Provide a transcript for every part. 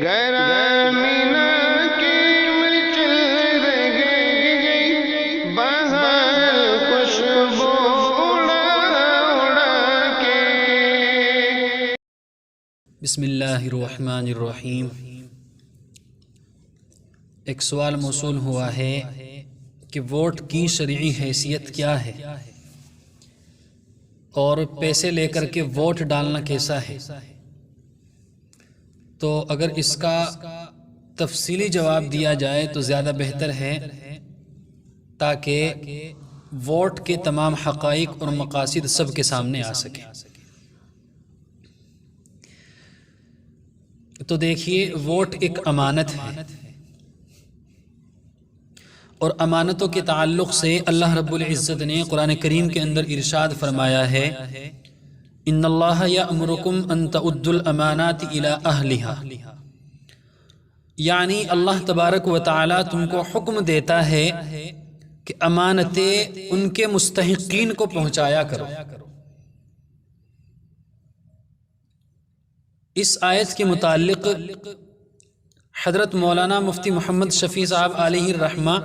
گرامینا کی مرچ رگے باہر خوشبو اڑا اڑا کے۔ بسم اللہ الرحمن الرحیم۔ ایک سوال موصول ہوا ہے کہ ووٹ کی شرعی حیثیت کیا ہے اور پیسے لے کر کے ووٹ ڈالنا کیسا ہے؟ تو اگر اس کا تفصیلی جواب دیا جائے تو زیادہ بہتر ہے، تاکہ ووٹ کے تمام حقائق اور مقاصد سب کے سامنے آ سکیں۔ تو دیکھیے، ووٹ ایک امانت ہے، اور امانتوں کے تعلق سے اللہ رب العزت نے قرآن کریم کے اندر ارشاد فرمایا ہے، ان اللہ یأمرکم ان تؤدوا الامانات الی اہلہا، یعنی اللہ تبارک و تعالی تم کو حکم دیتا ہے کہ امانتیں ان کے مستحقین کو پہنچایا کرو۔ اس آیت کے متعلق حضرت مولانا مفتی محمد شفیع صاحب علیہ الرحمہ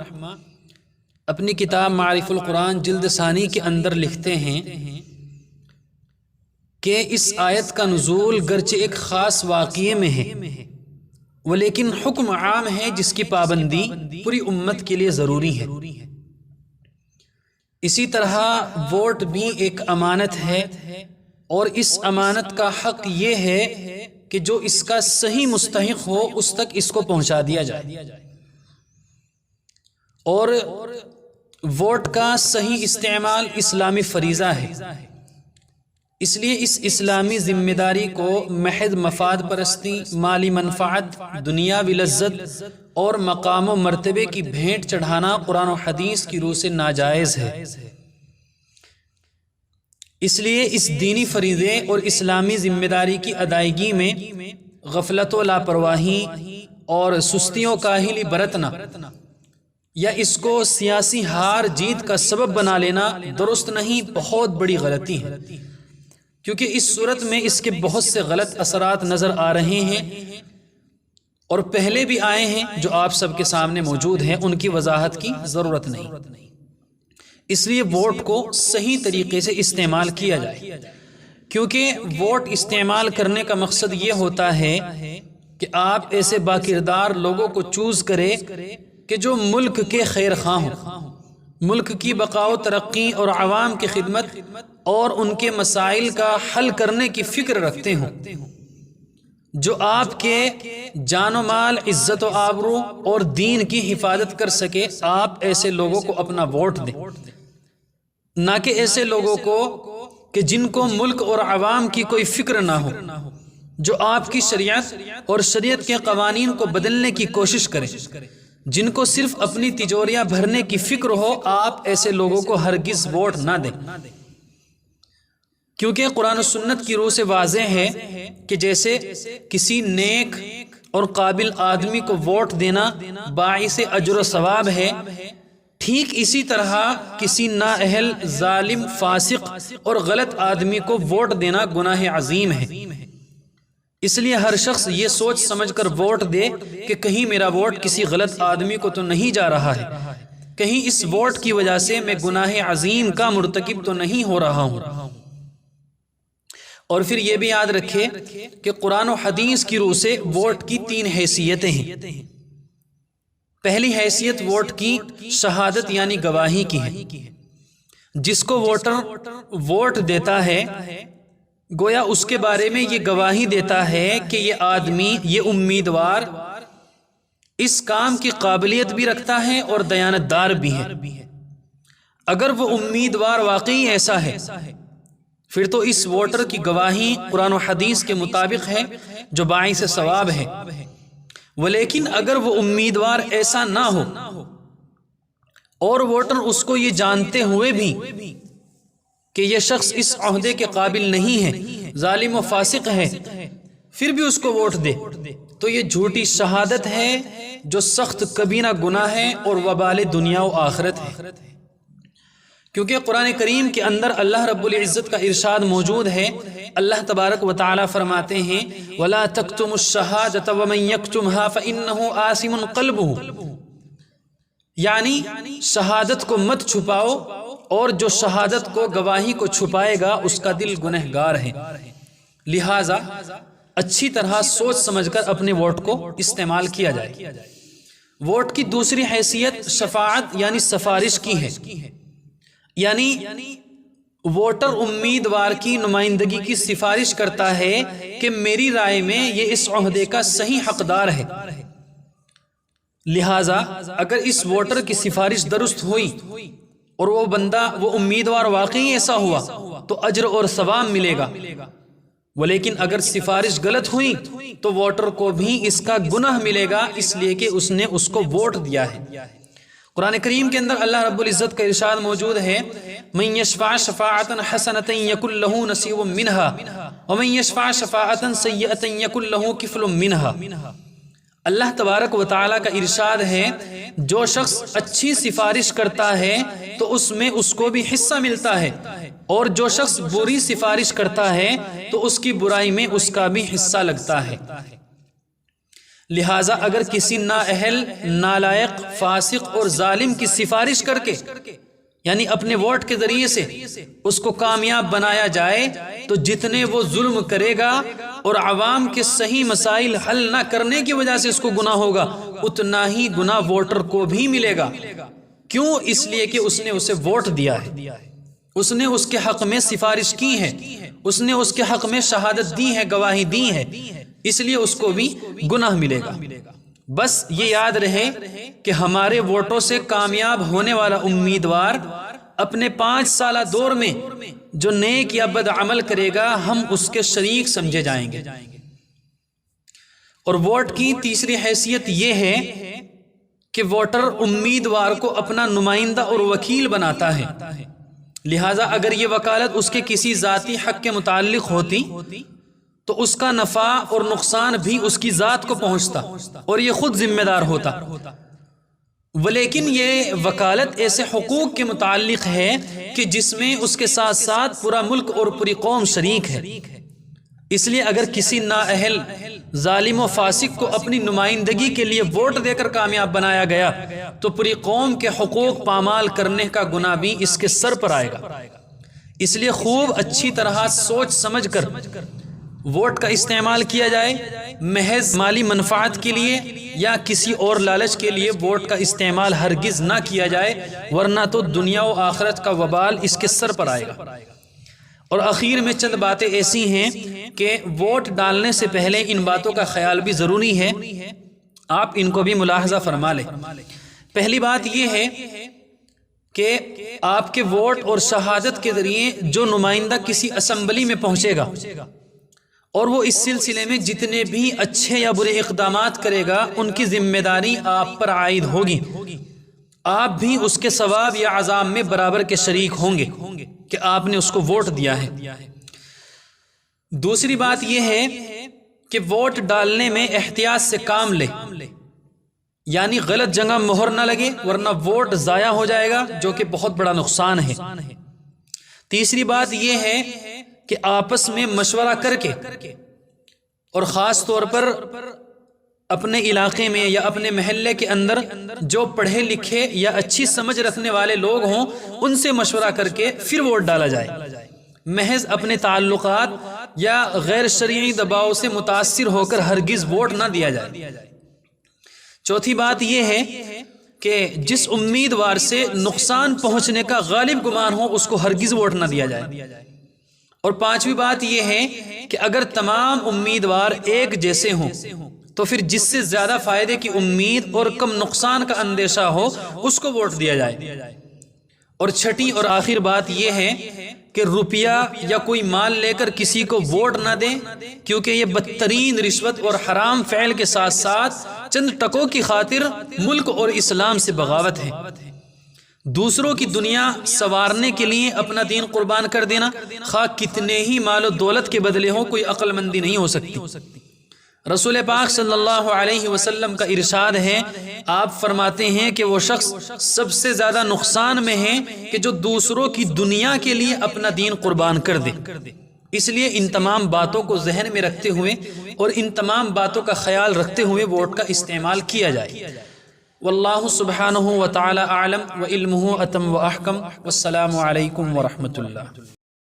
اپنی کتاب معارف القرآن جلد ثانی کے اندر لکھتے ہیں کہ اس آیت کا نزول گرچہ ایک خاص واقعے میں ہے، ولیکن حکم عام ہے جس کی پابندی پوری امت کے لیے ضروری ہے۔ اسی طرح ووٹ بھی ایک امانت ہے، اور اس امانت کا حق یہ ہے کہ جو اس کا صحیح مستحق ہو اس تک اس کو پہنچا دیا جائے، اور ووٹ کا صحیح استعمال اسلامی فریضہ ہے۔ اس لیے اس اسلامی ذمہ داری کو محض مفاد پرستی، مالی منفعت، دنیاوی لذت اور مقام و مرتبے کی بھینٹ چڑھانا قرآن و حدیث کی روح سے ناجائز ہے۔ اس لیے اس دینی فریضے اور اسلامی ذمہ داری کی ادائیگی میں غفلت و لاپرواہی اور سستی و کاہلی برتنا یا اس کو سیاسی ہار جیت کا سبب بنا لینا درست نہیں، بہت بڑی غلطی ہے، کیونکہ اس صورت میں اس کے بہت سے غلط اثرات نظر آ رہے ہیں، اور پہلے بھی آئے ہیں جو آپ سب کے سامنے موجود ہیں، ان کی وضاحت کی ضرورت نہیں۔ اس لیے ووٹ کو صحیح طریقے سے استعمال کیا جائے، کیونکہ ووٹ استعمال کرنے کا مقصد یہ ہوتا ہے کہ آپ ایسے باکردار لوگوں کو چوز کریں کہ جو ملک کے خیر خواہ ہوں، ملک کی بقا و ترقی اور عوام کی خدمت اور ان کے مسائل کا حل کرنے کی فکر رکھتے ہوں، جو آپ کے جان و مال، عزت و آبرو اور دین کی حفاظت کر سکے۔ آپ ایسے لوگوں کو اپنا ووٹ دیں، نہ کہ ایسے لوگوں کو کہ جن کو ملک اور عوام کی کوئی فکر نہ ہو، جو آپ کی شریعت اور شریعت کے قوانین کو بدلنے کی کوشش کریں، جن کو صرف اپنی تجوریاں بھرنے کی فکر ہو۔ آپ ایسے لوگوں کو ہرگز ووٹ نہ دیں، کیونکہ قرآن و سنت کی روح سے واضح ہے کہ جیسے کسی نیک اور قابل آدمی کو ووٹ دینا باعث اجر و ثواب ہے، ٹھیک اسی طرح کسی نااہل، ظالم، فاسق اور غلط آدمی کو ووٹ دینا گناہ عظیم ہے۔ اس لیے ہر شخص یہ سوچ سمجھ کر ووٹ دے کہ کہیں میرا ووٹ کسی غلط آدمی کو تو نہیں جا رہا ہے، کہیں اس ووٹ کی وجہ سے میں گناہ عظیم کا مرتکب تو نہیں ہو رہا ہوں۔ اور پھر یہ بھی یاد رکھے کہ قرآن و حدیث کی روح سے ووٹ کی 3 حیثیتیں ہیں۔ پہلی حیثیت ووٹ کی شہادت یعنی گواہی کی ہے۔ جس کو ووٹر ووٹ دیتا ہے، گویا اس کے بارے میں یہ گواہی دیتا ہے کہ یہ آدمی، یہ امیدوار اس کام کی قابلیت بھی رکھتا ہے اور دیانتدار بھی ہے۔ اگر وہ امیدوار واقعی ایسا ہے، پھر تو اس ووٹر کی گواہی قرآن و حدیث کے مطابق ہے، جو باعث ثواب ہے۔ ولیکن اگر وہ امیدوار ایسا نہ ہو اور ووٹر اس کو یہ جانتے ہوئے بھی کہ یہ شخص اس عہدے کے قابل نہیں ہے، ظالم و فاسق ہے، پھر بھی اس کو ووٹ دے، تو یہ جھوٹی شہادت ہے جو سخت کبیرہ گناہ ہے اور وبال دنیا و آخرت ہے۔ کیونکہ قرآن کریم کے اندر اللہ رب العزت کا ارشاد موجود ہے. اللہ تبارک و تعالی فرماتے ہیں وَلَا تَكْتُمُوا الشَّهَادَةَ وَمَن يَكْتُمْهَا فَإِنَّهُ آثِمٌ قَلْبُهُ، یعنی شہادت کو مت چھپاؤ، اور جو شہادت کو گواہی کو چھپائے گا اس کا دل گنہگار ہے. لہٰذا اچھی طرح سوچ سمجھ کر اپنے ووٹ کو استعمال کیا جائے. ووٹ کی دوسری حیثیت شفاعت یعنی سفارش کی ہے. یعنی ووٹر امیدوار کی نمائندگی کی سفارش کرتا ہے کہ میری رائے میں یہ اس عہدے کا صحیح حقدار ہے. لہٰذا اگر اس ووٹر کی سفارش درست ہوئی اور وہ بندہ، وہ امیدوار واقعی ایسا ہوا تو اجر اور ثواب ملے گا، ولیکن اگر سفارش غلط ہوئی تو ووٹر کو بھی اس کا گناہ ملے گا، اس لیے کہ اس نے اس کو ووٹ دیا ہے. قرآن کریم کے اندر اللہ رب العزت کا ارشاد موجود ہے مَن يَشْفَعْ شَفَاعَةً حَسَنَةً يَكُنْ لَهُ نَصِيبٌ مِّنْهَا وَمَن يَشْفَعْ شَفَاعَةً سَيِّئَةً يَكُنْ لَهُ كِفْلٌ مِّنْهَا. اللہ تبارک و تعالیٰ کا ارشاد ہے جو شخص اچھی سفارش کرتا ہے تو اس میں اس کو بھی حصہ ملتا ہے، اور جو شخص بری سفارش کرتا ہے تو اس کی برائی میں اس کا بھی حصہ لگتا ہے. لہٰذا اگر کسی نااہل، نالائق، فاسق اور ظالم کی سفارش کر کے، یعنی اپنے ووٹ کے ذریعے سے اس کو کامیاب بنایا جائے، تو جتنے وہ ظلم کرے گا اور عوام کے صحیح مسائل حل نہ کرنے کی وجہ سے اس کو گناہ ہوگا، اتنا ہی گناہ ووٹر کو بھی ملے گا. کیوں؟ اس لیے کہ اس نے اسے ووٹ دیا ہے، اس نے اس کے حق میں سفارش کی ہے، اس نے اس کے حق میں شہادت دی ہے، گواہی دی ہے، اس لیے اس کو بھی گناہ ملے گا. بس یہ یاد رہے کہ ہمارے ووٹوں سے کامیاب ہونے والا امیدوار اپنے 5 سالہ دور میں جو نیک یا بد عمل کرے گا ہم اس کے شریک سمجھے جائیں گے. اور ووٹ کی تیسری حیثیت یہ ہے کہ ووٹر امیدوار کو اپنا نمائندہ اور وکیل بناتا ہے. لہٰذا اگر یہ وکالت اس کے کسی ذاتی حق کے متعلق ہوتی تو اس کا نفع اور نقصان بھی اس کی ذات کو پہنچتا اور یہ خود ذمہ دار ہوتا. ولیکن یہ وکالت ایسے حقوق کے متعلق ہے کہ جس میں اس کے ساتھ ساتھ پورا ملک اور پوری قوم شریک ہے. اس لیے اگر کسی نااہل، ظالم و فاسق کو اپنی نمائندگی کے لیے ووٹ دے کر کامیاب بنایا گیا تو پوری قوم کے حقوق پامال کرنے کا گناہ بھی اس کے سر پر آئے گا. اس لیے خوب اچھی طرح سوچ سمجھ کر ووٹ کا استعمال کیا جائے. محض مالی منفعت کے لیے یا کسی اور لالچ کے لیے ووٹ کا استعمال ہرگز نہ کیا جائے، ورنہ تو دنیا و آخرت کا وبال اس کے سر پر آئے گا. اور اخیر میں چند باتیں ایسی ہیں کہ ووٹ ڈالنے سے پہلے ان باتوں کا خیال بھی ضروری ہے، آپ ان کو بھی ملاحظہ فرما لیں. پہلی بات یہ ہے کہ آپ کے ووٹ اور شہادت کے ذریعے جو نمائندہ کسی اسمبلی میں پہنچے گا اور وہ اس سلسلے میں جتنے بھی اچھے یا برے اقدامات کرے گا ان کی ذمہ داری آپ پر عائد ہوگی. آپ بھی اس کے ثواب یا عذاب میں برابر کے شریک ہوں گے کہ آپ نے اس کو ووٹ دیا ہے. دوسری بات یہ ہے کہ ووٹ ڈالنے میں احتیاط سے کام لے، یعنی غلط جگہ مہر نہ لگے ورنہ ووٹ ضائع ہو جائے گا، جو کہ بہت بڑا نقصان ہے. تیسری بات یہ ہے کہ آپس میں مشورہ کر کے اور خاص طور پر اپنے علاقے میں یا اپنے محلے کے اندر جو پڑھے لکھے یا اچھی سمجھ رکھنے والے لوگ ہوں ان سے مشورہ کر کے پھر ووٹ ڈالا جائے. محض اپنے تعلقات یا غیر شرعی دباؤ سے متاثر ہو کر ہرگز ووٹ نہ دیا جائے. چوتھی بات یہ ہے کہ جس امیدوار سے نقصان پہنچنے کا غالب گمان ہو اس کو ہرگز ووٹ نہ دیا جائے. اور پانچویں بات یہ ہے کہ اگر تمام امیدوار ایک جیسے ہوں تو پھر جس سے زیادہ فائدے کی امید اور کم نقصان کا اندیشہ ہو اس کو ووٹ دیا جائے. اور چھٹی اور آخر بات یہ ہے کہ روپیہ یا کوئی مال لے کر کسی کو ووٹ نہ دیں، کیونکہ یہ بدترین رشوت اور حرام فعل کے ساتھ ساتھ چند ٹکوں کی خاطر ملک اور اسلام سے بغاوت ہے. دوسروں کی دنیا سنوارنے کے لیے اپنا دین قربان کر دینا، خواہ کتنے ہی مال و دولت کے بدلے ہوں، کوئی عقل مندی نہیں ہو سکتی. رسول پاک صلی اللہ علیہ وسلم کا ارشاد ہے، آپ فرماتے ہیں کہ وہ شخص سب سے زیادہ نقصان میں ہے کہ جو دوسروں کی دنیا کے لیے اپنا دین قربان کر دے۔ اس لیے ان تمام باتوں کو ذہن میں رکھتے ہوئے اور ان تمام باتوں کا خیال رکھتے ہوئے ووٹ کا استعمال کیا جائے۔ واللہ سبحانہ وتعالی اعلم وعلمہ اتم واحکم، والسلام علیکم ورحمۃ اللہ۔